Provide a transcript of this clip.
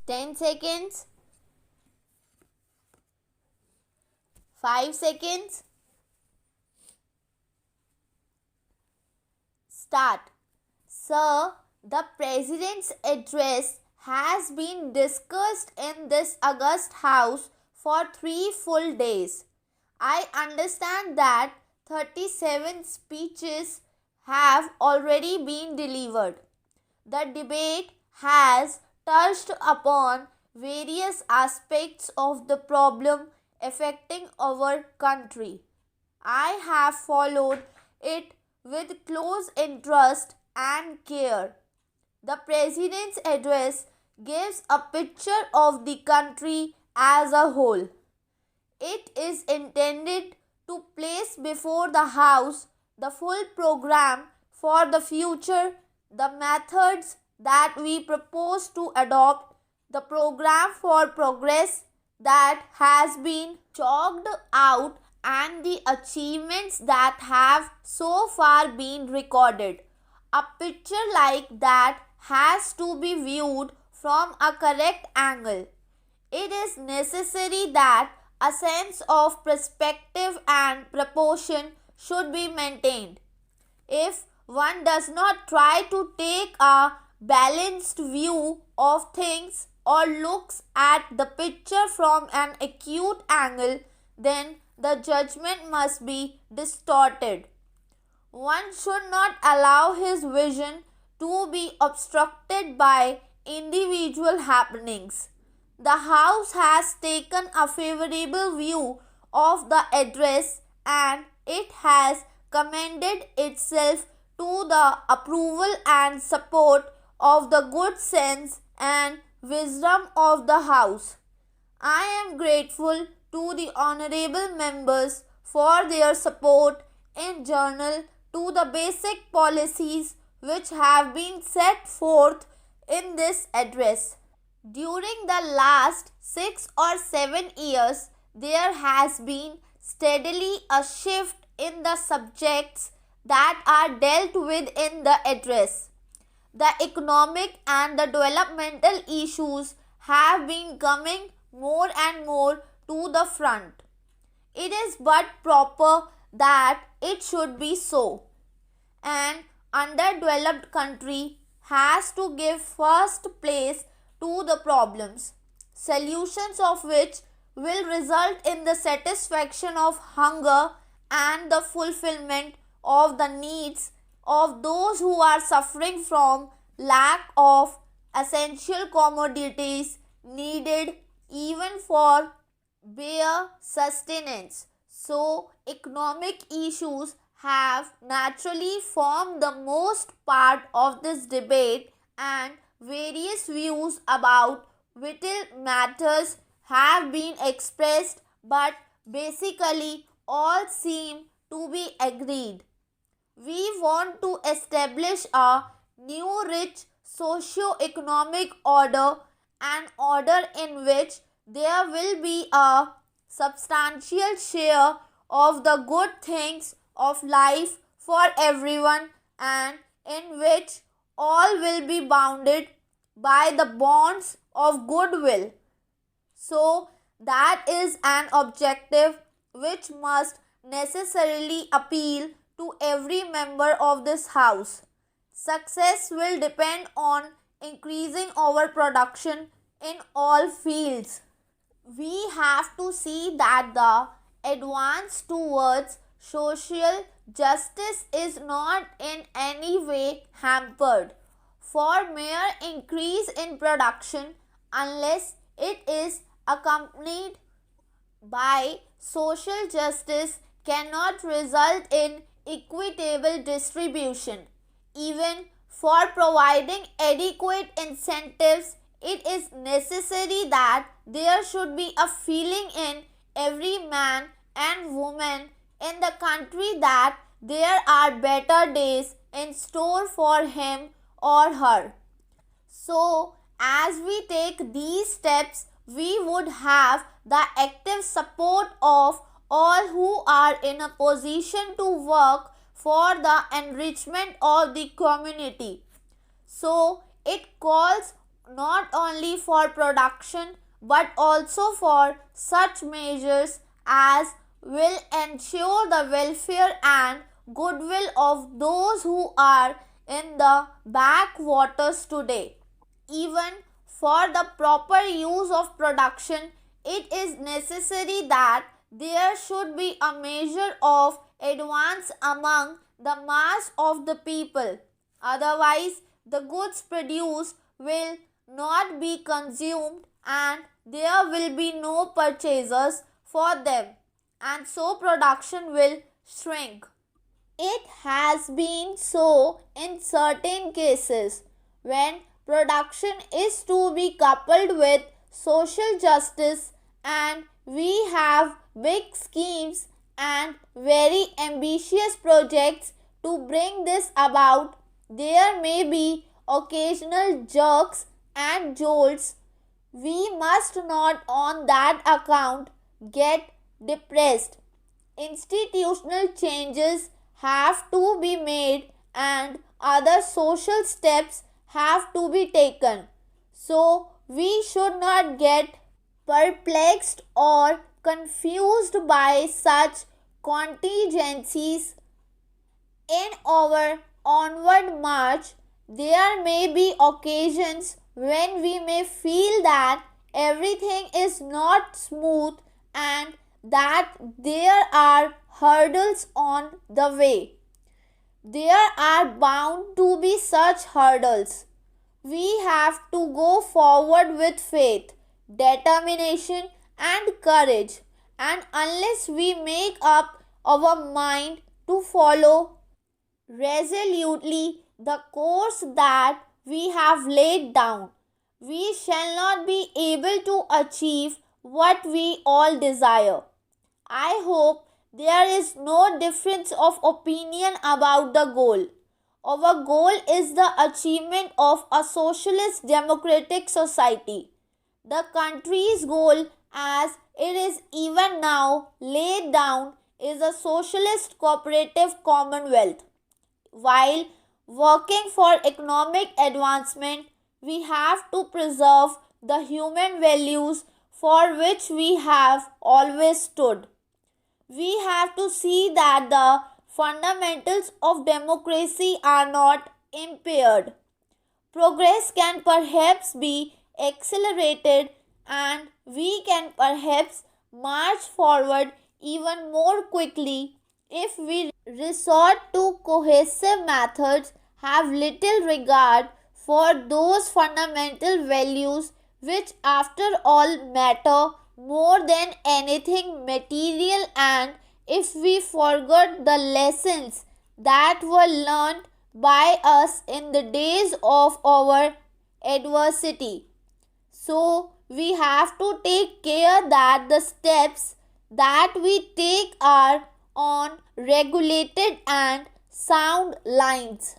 10 seconds, 5 seconds, start. Sir, the President's address has been discussed in this August House for 3 full days. I understand that 37 speeches have already been delivered. The debate has touched upon various aspects of the problem affecting our country. I have followed it with close interest and care. The President's address gives a picture of the country as a whole. It is intended to place before the House the full program for the future, the methods that we propose to adopt, the program for progress that has been chalked out, and the achievements that have so far been recorded. A picture like that has to be viewed from a correct angle. It is necessary that a sense of perspective and proportion should be maintained. If one does not try to take a balanced view of things or looks at the picture from an acute angle, then the judgment must be distorted. One should not allow his vision to be obstructed by individual happenings. The House has taken a favorable view of the address and it has commended itself to the approval and support of the good sense and wisdom of the House. I am grateful to the honorable members for their support in journal to the basic policies which have been set forth in this address. During the last 6 or 7 years, there has been steadily a shift in the subjects that are dealt with in the address. The economic and the developmental issues have been coming more and more to the front. It is but proper that it should be so. An underdeveloped country has to give first place to the problems, solutions of which will result in the satisfaction of hunger and the fulfillment of the needs of those who are suffering from lack of essential commodities needed even for bare sustenance. So, economic issues have naturally formed the most part of this debate, and various views about vital matters have been expressed, but basically all seem to be agreed. We want to establish a new rich socio-economic order, an order in which there will be a substantial share of the good things of life for everyone, and in which all will be bounded by the bonds of goodwill. So, that is an objective which must necessarily appeal to every member of this House. Success will depend on increasing our production in all fields. We have to see that the advance towards social justice is not in any way hampered for mere increase in production unless it is accompanied by social justice cannot result in equitable distribution. Even for providing adequate incentives, it is necessary that there should be a feeling in every man and woman in the country that there are better days in store for him or her. So, as we take these steps, we would have the active support of all who are in a position to work for the enrichment of the community. So, it calls not only for production but also for such measures as will ensure the welfare and goodwill of those who are in the backwaters today. Even for the proper use of production, it is necessary that there should be a measure of advance among the mass of the people. Otherwise, the goods produced will not be consumed and there will be no purchasers for them, and so production will shrink. It has been so in certain cases. When production is to be coupled with social justice and we have big schemes and very ambitious projects to bring this about, there may be occasional jerks and jolts. We must not on that account get depressed. Institutional changes have to be made and other social steps have to be taken. So we should not get perplexed or confused by such contingencies. In our onward march, there may be occasions when we may feel that everything is not smooth and that there are hurdles on the way. There are bound to be such hurdles. We have to go forward with faith, determination, and courage. And unless we make up our mind to follow resolutely the course that we have laid down, we shall not be able to achieve what we all desire. I hope there is no difference of opinion about the goal. Our goal is the achievement of a socialist democratic society. The country's goal, as it is even now laid down, is a socialist cooperative commonwealth. While working for economic advancement, we have to preserve the human values for which we have always stood. We have to see that the fundamentals of democracy are not impaired. Progress can perhaps be accelerated and we can perhaps march forward even more quickly if we resort to cohesive methods, have little regard for those fundamental values which after all matter more than anything material, and if we forget the lessons that were learned by us in the days of our adversity. So we have to take care that the steps that we take are on regulated and sound lines.